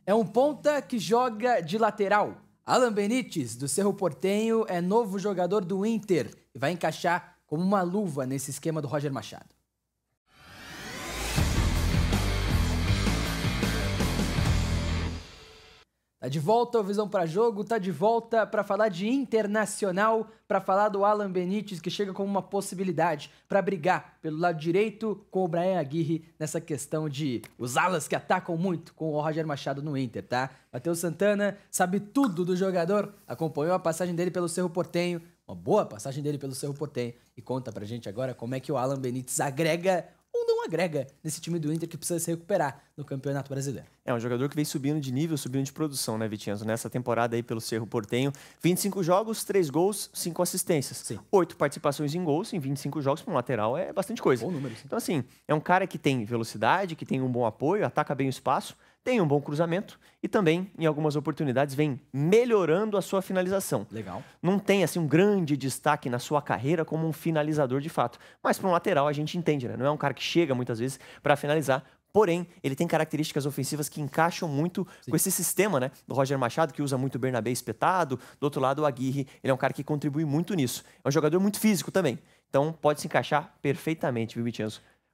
É um ponta que joga de lateral. Alan Benítez, do Cerro Porteño, é novo jogador do Inter e vai encaixar como uma luva nesse esquema do Roger Machado. Tá de volta o Visão para Jogo, tá de volta para falar de Internacional, para falar do Alan Benítez, que chega como uma possibilidade para brigar pelo lado direito com o Bryan Aguirre nessa questão de os alas que atacam muito com o Roger Machado no Inter, tá? Matheus Santana sabe tudo do jogador, acompanhou a passagem dele pelo Cerro Porteño, uma boa passagem dele pelo Cerro Porteño, e conta pra gente agora como é que o Alan Benítez agrega ou não agrega nesse time do Inter que precisa se recuperar no Campeonato Brasileiro. É um jogador que vem subindo de nível, subindo de produção, né, Vitinho? Nessa temporada aí pelo Cerro Porteño, 25 jogos, 3 gols, 5 assistências. Sim. 8 participações em gols em 25 jogos para um lateral é bastante coisa. Bom número, sim. Então, assim, é um cara que tem velocidade, que tem um bom apoio, ataca bem o espaço, tem um bom cruzamento e também, em algumas oportunidades, vem melhorando a sua finalização. Legal. Não tem, assim, um grande destaque na sua carreira como um finalizador de fato. Mas para um lateral a gente entende, né? Não é um cara que chega muitas vezes para finalizar. Porém, ele tem características ofensivas que encaixam muito com esse sistema, né, do Roger Machado, que usa muito o Bernabé espetado. Do outro lado, o Aguirre, ele é um cara que contribui muito nisso. É um jogador muito físico também. Então, pode se encaixar perfeitamente, viu, Vitinho?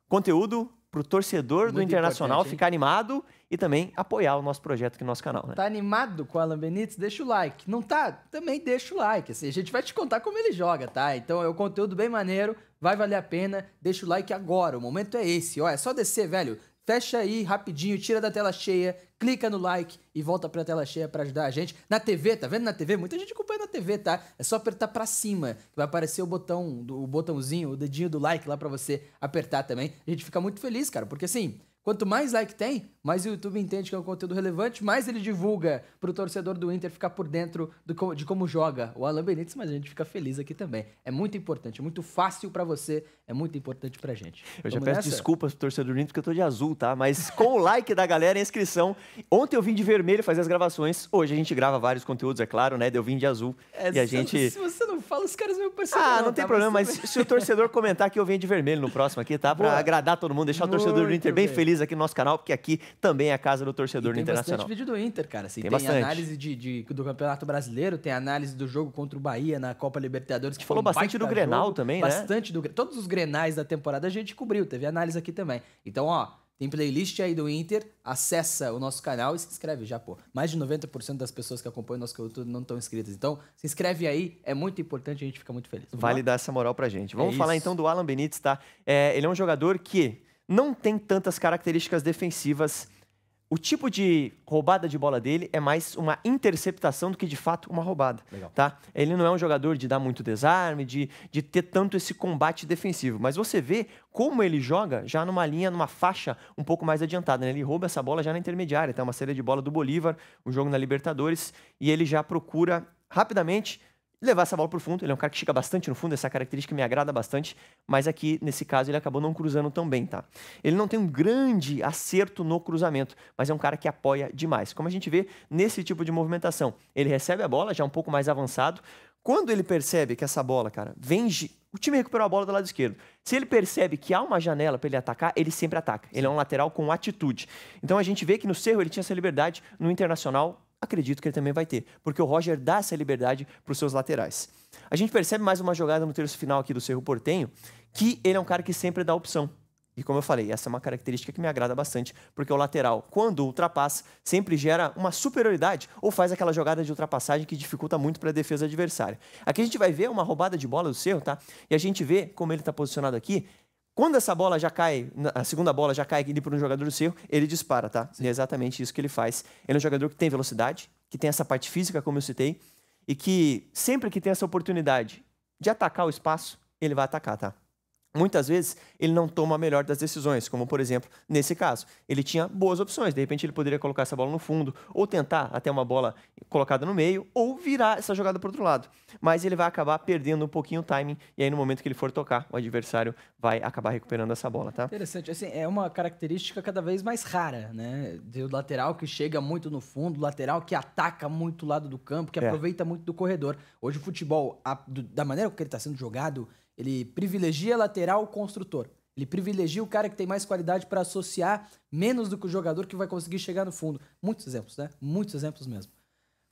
Conteúdo para o torcedor do Internacional ficar animado e também apoiar o nosso projeto aqui no nosso canal, né? Tá animado com o Alan Benítez? Deixa o like. Não tá? Também deixa o like. Assim, a gente vai te contar como ele joga, tá? Então é um conteúdo bem maneiro, vai valer a pena. Deixa o like agora, o momento é esse. Ó, é só descer, velho. Fecha aí rapidinho, tira da tela cheia, clica no like e volta pra tela cheia pra ajudar a gente. Na TV, tá vendo na TV? Muita gente acompanha na TV, tá? É só apertar pra cima, que vai aparecer o botãozinho, o dedinho do like lá pra você apertar também. A gente fica muito feliz, cara, porque assim, quanto mais like tem, mais o YouTube entende que é um conteúdo relevante, mais ele divulga pro torcedor do Inter ficar por dentro de como joga o Alan Benítez, mas a gente fica feliz aqui também. É muito importante, é muito fácil pra você, é muito importante pra gente. Eu já peço desculpas pro torcedor do Inter porque eu tô de azul, tá? Mas com o like da galera e a inscrição. Ontem eu vim de vermelho fazer as gravações, hoje a gente grava vários conteúdos, é claro, né? Eu vim de azul e a gente... Se você não fala, os caras vão perceber. Não tem problema, mas se o torcedor comentar que eu venho de vermelho no próximo aqui, tá? Pra agradar todo mundo, deixar o torcedor do Inter bem feliz aqui no nosso canal, porque aqui também é a casa do torcedor do Internacional. Tem bastante vídeo do Inter, cara. Assim, tem bastante. Análise do Campeonato Brasileiro, tem análise do jogo contra o Bahia na Copa Libertadores. Que falou bastante do Grenal também, né? Bastante todos os Grenais da temporada a gente cobriu, teve análise aqui também. Então, ó, tem playlist aí do Inter, acessa o nosso canal e se inscreve já, pô. Mais de 90% das pessoas que acompanham o nosso conteúdo não estão inscritas. Então, se inscreve aí, é muito importante, a gente fica muito feliz. Vale dar essa moral pra gente. Vamos falar então do Alan Benítez, tá? Ele é um jogador que não tem tantas características defensivas. O tipo de roubada de bola dele é mais uma interceptação do que, de fato, uma roubada. Legal. Tá? Ele não é um jogador de dar muito desarme, de ter tanto esse combate defensivo. Mas você vê como ele joga já numa linha, numa faixa um pouco mais adiantada, né? Ele rouba essa bola já na intermediária. Tá? Uma série de bola do Bolívar, um jogo na Libertadores, e ele já procura rapidamente levar essa bola pro fundo. Ele é um cara que chega bastante no fundo, essa característica me agrada bastante, mas aqui, nesse caso, ele acabou não cruzando tão bem, tá? Ele não tem um grande acerto no cruzamento, mas é um cara que apoia demais. Como a gente vê nesse tipo de movimentação, ele recebe a bola já um pouco mais avançado. Quando ele percebe que essa bola, cara, o time recuperou a bola do lado esquerdo. Se ele percebe que há uma janela para ele atacar, ele sempre ataca. Ele é um lateral com atitude. Então a gente vê que no Cerro ele tinha essa liberdade, no Internacional acredito que ele também vai ter, porque o Roger dá essa liberdade para os seus laterais. A gente percebe mais uma jogada no terço final aqui do Cerro Porteño, que ele é um cara que sempre dá opção. E como eu falei, essa é uma característica que me agrada bastante, porque o lateral, quando ultrapassa, sempre gera uma superioridade ou faz aquela jogada de ultrapassagem que dificulta muito para a defesa adversária. Aqui a gente vai ver uma roubada de bola do Cerro, tá? E a gente vê como ele está posicionado aqui. Quando essa bola já cai, a segunda bola já cai ali para um jogador do Cerro, ele dispara, tá? E é exatamente isso que ele faz. Ele é um jogador que tem velocidade, que tem essa parte física, como eu citei, e que sempre que tem essa oportunidade de atacar o espaço, ele vai atacar, tá? Muitas vezes ele não toma a melhor das decisões, como por exemplo, nesse caso. Ele tinha boas opções, de repente ele poderia colocar essa bola no fundo, ou tentar até uma bola colocada no meio, ou virar essa jogada para o outro lado. Mas ele vai acabar perdendo um pouquinho o timing, e aí no momento que ele for tocar, o adversário vai acabar recuperando essa bola, tá? Interessante, assim, é uma característica cada vez mais rara, né? Do lateral que chega muito no fundo, lateral que ataca muito o lado do campo, que aproveita muito do corredor. Hoje o futebol, da maneira que ele está sendo jogado, ele privilegia lateral construtor. Ele privilegia o cara que tem mais qualidade para associar menos do que o jogador que vai conseguir chegar no fundo. Muitos exemplos, né? Muitos exemplos mesmo.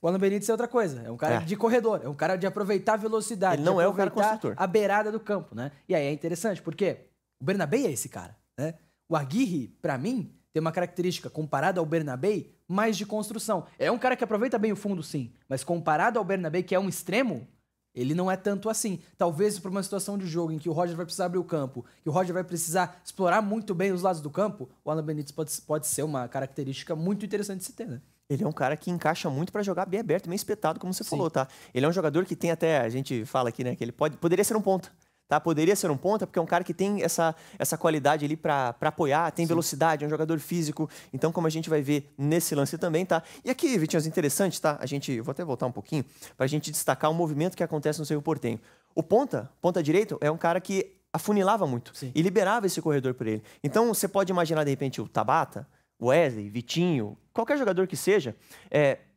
O Alan Benítez é outra coisa. É um cara de corredor. É um cara de aproveitar a velocidade. Ele não é o cara aproveitar construtor. a beirada do campo, né? E aí é interessante, porque o Bernabé é esse cara, né? O Aguirre, pra mim, tem uma característica, comparado ao Bernabé, mais de construção. É um cara que aproveita bem o fundo, sim. Mas comparado ao Bernabé, que é um extremo, ele não é tanto assim. Talvez para uma situação de jogo em que o Roger vai precisar abrir o campo, que o Roger vai precisar explorar muito bem os lados do campo, o Alan Benítez pode ser uma característica muito interessante de se ter, né? Ele é um cara que encaixa muito para jogar bem aberto, bem espetado, como você falou, tá? Ele é um jogador que tem até, a gente fala aqui, né, que ele poderia ser um ponta, tá? Poderia ser um ponta, porque é um cara que tem essa qualidade ali para apoiar, tem velocidade, é um jogador físico. Então, como a gente vai ver nesse lance também, tá? E aqui, Vitinho, interessante, tá? Vou até voltar um pouquinho, pra gente destacar o movimento que acontece no Cerro Porteño. O ponta direito, é um cara que afunilava muito e liberava esse corredor por ele. Então, você pode imaginar, de repente, o Tabata, Wesley, Vitinho, qualquer jogador que seja,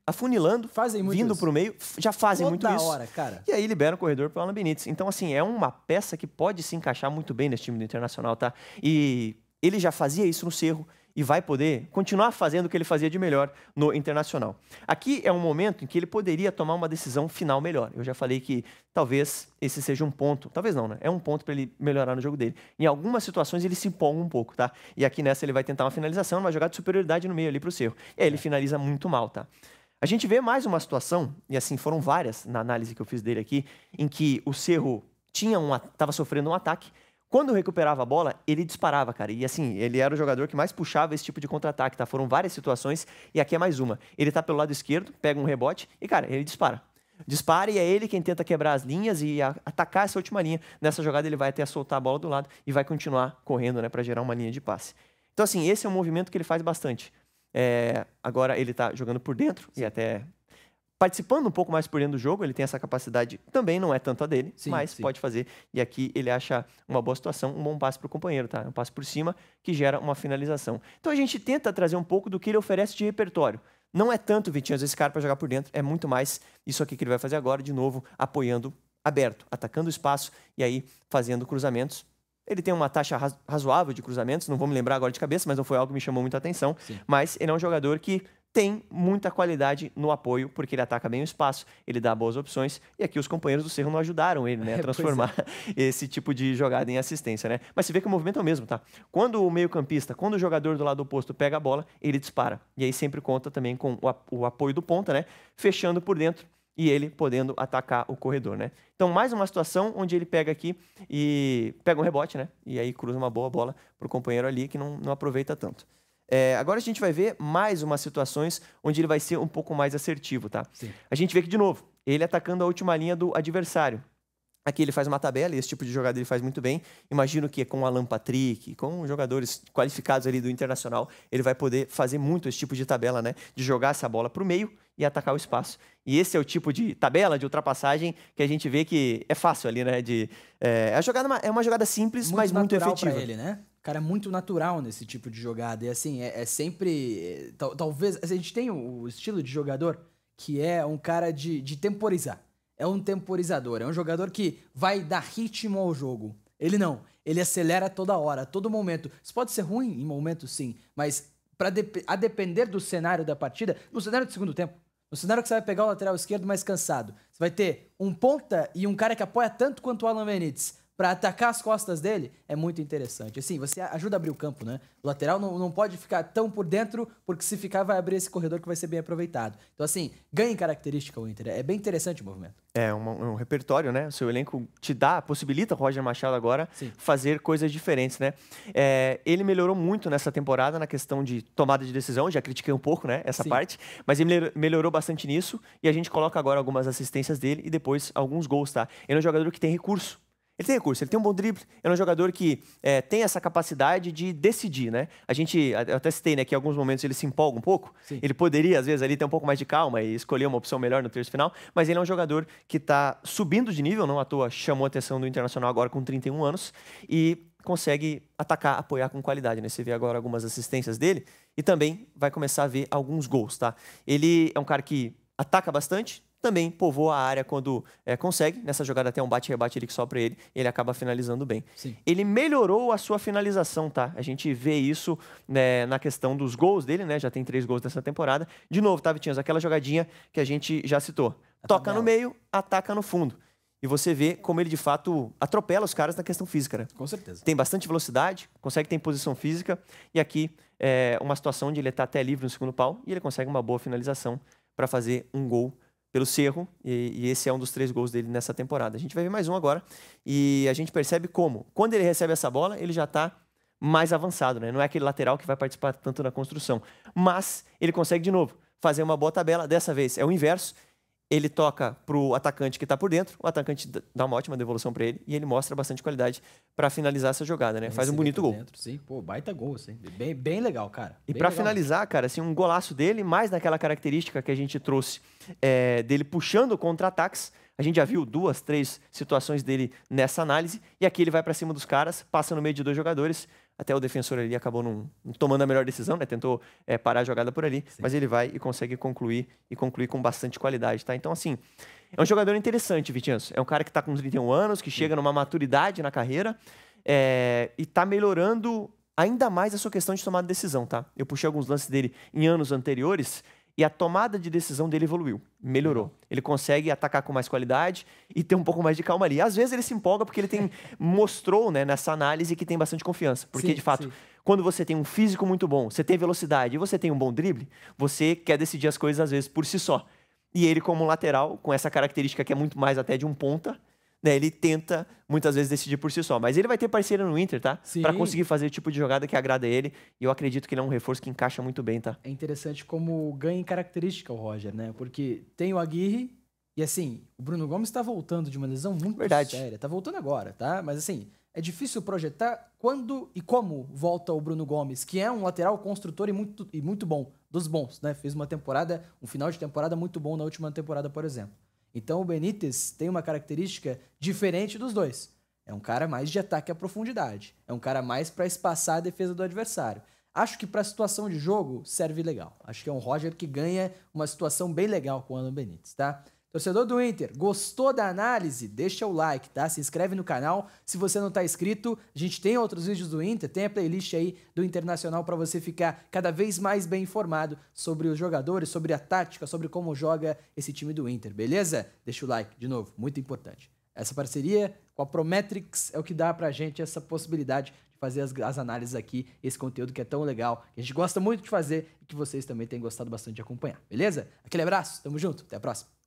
afunilando, vindo para o meio, já fazem muito isso. Toda hora, cara. E aí libera o corredor para o Alan Benítez. Então, assim, é uma peça que pode se encaixar muito bem nesse time do Internacional, tá? E ele já fazia isso no Cerro e vai poder continuar fazendo o que ele fazia de melhor no Internacional. Aqui é um momento em que ele poderia tomar uma decisão final melhor. Eu já falei que talvez esse seja um ponto, talvez não, né? É um ponto para ele melhorar no jogo dele. Em algumas situações ele se empolga um pouco, tá? E aqui nessa ele vai tentar uma finalização, uma jogada de superioridade no meio ali para o Cerro. E aí ele finaliza muito mal, tá? A gente vê mais uma situação, e assim, foram várias na análise que eu fiz dele aqui, em que o Cerro estava sofrendo um ataque. Quando recuperava a bola, ele disparava, cara. E assim, ele era o jogador que mais puxava esse tipo de contra-ataque, tá? Foram várias situações, e aqui é mais uma. Ele tá pelo lado esquerdo, pega um rebote, e cara, ele dispara. Dispara e é ele quem tenta quebrar as linhas e atacar essa última linha. Nessa jogada ele vai até soltar a bola do lado e vai continuar correndo, né, para gerar uma linha de passe. Então assim, esse é um movimento que ele faz bastante. Agora ele tá jogando por dentro e até participando um pouco mais por dentro do jogo, ele tem essa capacidade, também não é tanto a dele, mas pode fazer. E aqui ele acha uma boa situação, um bom passe para o companheiro, tá? Um passe por cima que gera uma finalização. Então a gente tenta trazer um pouco do que ele oferece de repertório. Não é tanto, Vitinho, às vezes esse cara para jogar por dentro, é muito mais isso aqui que ele vai fazer agora, de novo, apoiando aberto, atacando o espaço e aí fazendo cruzamentos. Ele tem uma taxa razoável de cruzamentos, não vou me lembrar agora de cabeça, mas não foi algo que me chamou muita atenção. Mas ele é um jogador que tem muita qualidade no apoio, porque ele ataca bem o espaço, ele dá boas opções, e aqui os companheiros do Cerro não ajudaram ele, né, a transformar esse tipo de jogada em assistência, né? Mas você vê que o movimento é o mesmo, tá? Quando o meio-campista, quando o jogador do lado oposto pega a bola, ele dispara. E aí sempre conta também com o apoio do ponta, né? Fechando por dentro e ele podendo atacar o corredor, né? Então, mais uma situação onde ele pega aqui e pega um rebote, né? E aí cruza uma boa bola pro companheiro ali que não aproveita tanto. Agora a gente vai ver mais umas situações onde ele vai ser um pouco mais assertivo, tá? A gente vê que, de novo, ele atacando a última linha do adversário. Aqui ele faz uma tabela e esse tipo de jogada ele faz muito bem. Imagino que com o Alan Patrick, com jogadores qualificados ali do Internacional, ele vai poder fazer muito esse tipo de tabela, né? De jogar essa bola para o meio e atacar o espaço. E esse é o tipo de tabela, de ultrapassagem, que a gente vê que é fácil ali, né? É uma jogada simples, mas muito efetiva. Pra ele, né? O cara é muito natural nesse tipo de jogada. E assim, é sempre... Talvez... A gente tem o estilo de jogador que é um cara de temporizar. É um temporizador, é um jogador que vai dar ritmo ao jogo. Ele não, ele acelera toda hora, a todo momento. Isso pode ser ruim em momentos, sim, mas a depender do cenário da partida, no cenário do segundo tempo, no cenário que você vai pegar o lateral esquerdo mais cansado, você vai ter um ponta e um cara que apoia tanto quanto o Alan Benítez para atacar as costas dele, é muito interessante. Assim, você ajuda a abrir o campo, né? O lateral não pode ficar tão por dentro, porque se ficar vai abrir esse corredor que vai ser bem aproveitado. Então, assim, ganha em característica o Inter. É bem interessante o movimento. É um repertório, né? O seu elenco possibilita o Roger Machado agora fazer coisas diferentes, né? Ele melhorou muito nessa temporada na questão de tomada de decisão, já critiquei um pouco, né? Essa parte, mas ele melhorou bastante nisso e a gente coloca agora algumas assistências dele e depois alguns gols, tá? Ele é um jogador que tem recurso. Ele tem recurso, ele tem um bom drible, é um jogador que tem essa capacidade de decidir, né? Eu até citei, né, que em alguns momentos ele se empolga um pouco. Ele poderia, às vezes, ali ter um pouco mais de calma e escolher uma opção melhor no terço final, mas ele é um jogador que está subindo de nível, não à toa chamou a atenção do Internacional agora com 31 anos e consegue atacar, apoiar com qualidade, né? Você vê agora algumas assistências dele e também vai começar a ver alguns gols, tá? Ele é um cara que ataca bastante, também povoa a área quando consegue. Nessa jogada até um bate-rebate ele que sobra ele, ele acaba finalizando bem. Sim. Ele melhorou a sua finalização, tá? A gente vê isso, né, na questão dos gols dele, né? Já tem 3 gols nessa temporada. De novo, tá, Vitinhos? Aquela jogadinha que a gente já citou. Toca no meio, ataca no fundo. E você vê como ele, de fato, atropela os caras na questão física, né? Com certeza. Tem bastante velocidade, consegue ter imposição física. E aqui é uma situação onde ele está até livre no segundo pau e ele consegue uma boa finalização para fazer um gol pelo Cerro. E esse é um dos 3 gols dele nessa temporada. A gente vai ver mais um agora. E a gente percebe como, quando ele recebe essa bola, ele já está mais avançado, né? Não é aquele lateral que vai participar tanto na construção. Mas ele consegue, de novo, fazer uma boa tabela. Dessa vez é o inverso. Ele toca pro atacante que está por dentro, o atacante dá uma ótima devolução para ele e ele mostra bastante qualidade para finalizar essa jogada, né? Faz um bonito gol. Sim, pô, baita gol, assim. Bem legal, cara. E para finalizar, cara, assim, um golaço dele, mais naquela característica que a gente trouxe dele puxando contra-ataques. A gente já viu 2, 3 situações dele nessa análise e aqui ele vai para cima dos caras, passa no meio de 2 jogadores. Até o defensor ali acabou não tomando a melhor decisão, né? Tentou parar a jogada por ali, sim, mas ele vai e consegue concluir com bastante qualidade, tá? Então, assim, é um jogador interessante, Vitinhos. É um cara que tá com 31 anos, que chega numa maturidade na carreira e tá melhorando ainda mais a sua questão de tomada de decisão, tá? Eu puxei alguns lances dele em anos anteriores e a tomada de decisão dele evoluiu, melhorou. Ele consegue atacar com mais qualidade e ter um pouco mais de calma ali. Às vezes ele se empolga porque ele mostrou, né, nessa análise que tem bastante confiança. Porque, de fato, quando você tem um físico muito bom, você tem velocidade e você tem um bom drible, você quer decidir as coisas, às vezes, por si só. E ele, como lateral, com essa característica que é muito mais até de um ponta, né, ele tenta, muitas vezes, decidir por si só. Mas ele vai ter parceiro no Inter, tá? Pra conseguir fazer o tipo de jogada que agrada ele. E eu acredito que ele é um reforço que encaixa muito bem, tá? É interessante como ganha em característica o Roger, né? Porque tem o Aguirre e, assim, o Bruno Gomes tá voltando de uma lesão muito séria. Tá voltando agora, tá? Mas, assim, é difícil projetar quando e como volta o Bruno Gomes, que é um lateral construtor e muito bom. Dos bons, né? Fez um final de temporada muito bom na última temporada, por exemplo. Então o Benítez tem uma característica diferente dos dois. É um cara mais de ataque à profundidade. É um cara mais para espaçar a defesa do adversário. Acho que para a situação de jogo serve legal. Acho que é um Roger que ganha uma situação bem legal com o Alan Benítez, tá? Torcedor do Inter, gostou da análise? Deixa o like, tá? Se inscreve no canal. Se você não tá inscrito, a gente tem outros vídeos do Inter, tem a playlist aí do Internacional para você ficar cada vez mais bem informado sobre os jogadores, sobre a tática, sobre como joga esse time do Inter, beleza? Deixa o like, de novo, muito importante. Essa parceria com a Prometrics é o que dá pra gente essa possibilidade de fazer as análises aqui, esse conteúdo que é tão legal, que a gente gosta muito de fazer e que vocês também têm gostado bastante de acompanhar, beleza? Aquele abraço, tamo junto, até a próxima.